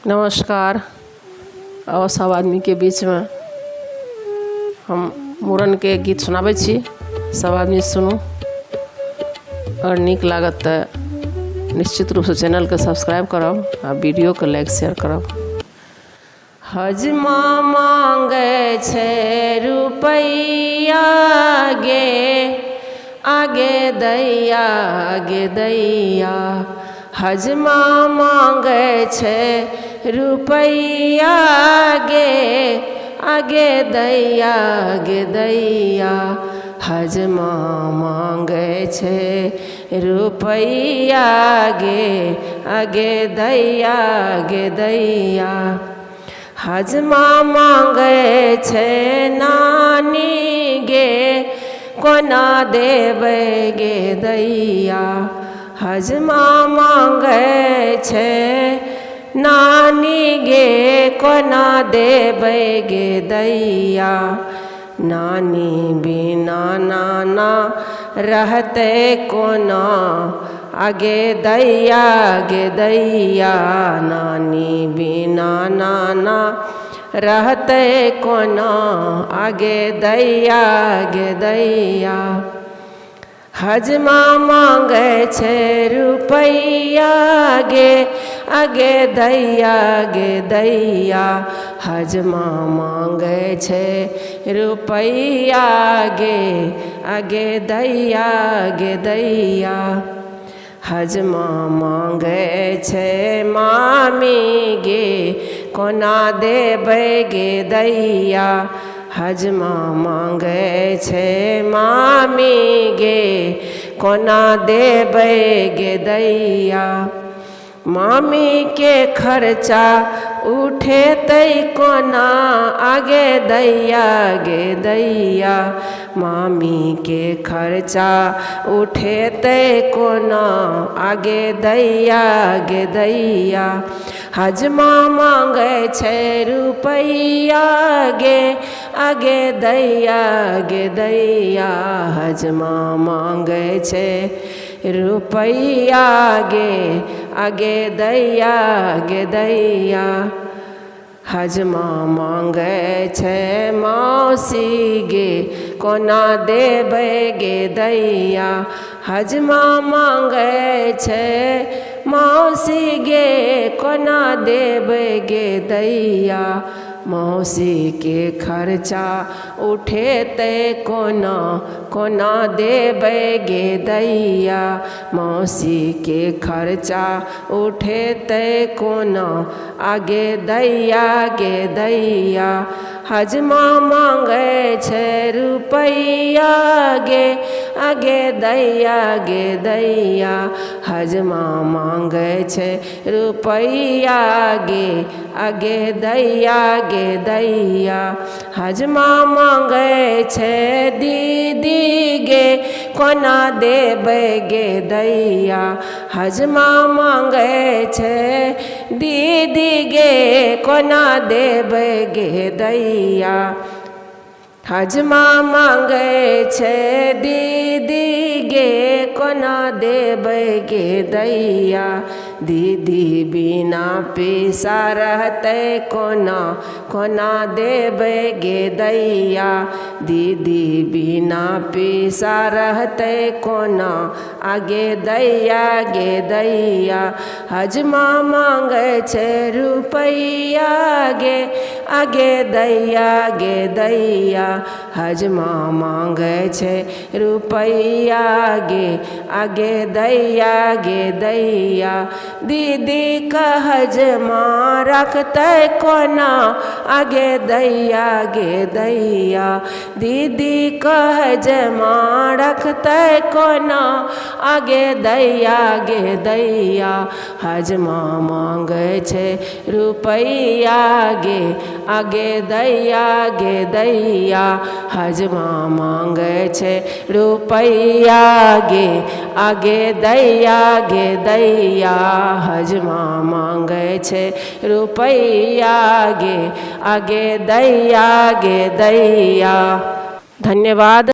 नमस्कार। और सब आदमी के बीच में हम मूड़न के गीत सुनाबै छी। सब आदमी सुनू और नीक लागत तो निश्चित रूप से चैनल के सब्सक्राइब करब आ वीडियो के लाइक शेयर करब। हजमा मांगे छे रुपैया गे आगे दैया आगे दैया। हजमा मांगे छे रुपैया गे आगे दैया आगे दैया। हजमा मांगे छे रुपैया गे आगे दैया आगे दैया। हजमा मांगे छे नानी गे कोना देबै गे दैया। हजमा मांगे छे नानी गे कोना देबै गे दैया। नानी बिना नाना रहते कोना आगे दैया आगे दैया। नानी बिना नाना रहते कोना आगे दैया आगे दैया। हजमा मांगे छे रुपैया गे आगे दैया आगे दैया। हजमा मांगे छे रुपैया गे आगे दैया आगे दैया। हजमा मांगे छे मामी गे कोना देबै गे दैया। हजमा मांगे छे मामी गे कोना देबै गे दैया। मामी के खर्चा उठेतै कोना आगे दैया आगे दैया। मामी के खर्चा उठेतै कोना आगे दैया आगे दैया। हजमा मांगे छे रुपैया गे आगे दैया आगे दैया। हजमा मांगे छे रुपैया गे आगे दैया आगे दैया। हजमा मांगे छे मौसी गे कोना देबै गे दैया। हजमा मांगे छे मौसी गे कोना देबै गे दैया। मौसी के खर्चा उठेतै कोना कोना देबै गे दैया। मौसी के खर्चा उठेतै कोना आगे दैया आगे दैया। हजमा मांगे छे रुपैया गे आगे दैया आगे दैया। हजमा मांगे छे रुपैया गे आगे दैया आगे दैया। हजमा मांगे छे दीदी गे कोना देबै गे दैया। हजमा मांगे छे दीदी गे कोना देबै गे दैया। हजमा मांगे छे दीदी गे कोना देबै गे दैया। दीदी बिना पैसा रहते कोना कोना देबै गे दैया। दीदी बिना पैसा रहते कोना आगे दैया आगे दैया। हजमा मांगे छे रुपैया गे आगे दैया आगे दैया। हजमा मांगे छे रुपैया गे आगे दैया आगे दैया। दीदी का हजमा रखते कोना आगे दैया आगे दैया। दीदी का हजमा रखते कोना आगे दैया आगे दैया। हजमा मांगे छे रुपैया गे आगे दैया आगे दैया। हजमा मांगे छे रुपैया गे आगे दैया आगे दैया। हजमा मांगे छे रुपैया गे आगे दैया आगे दैया। धन्यवाद।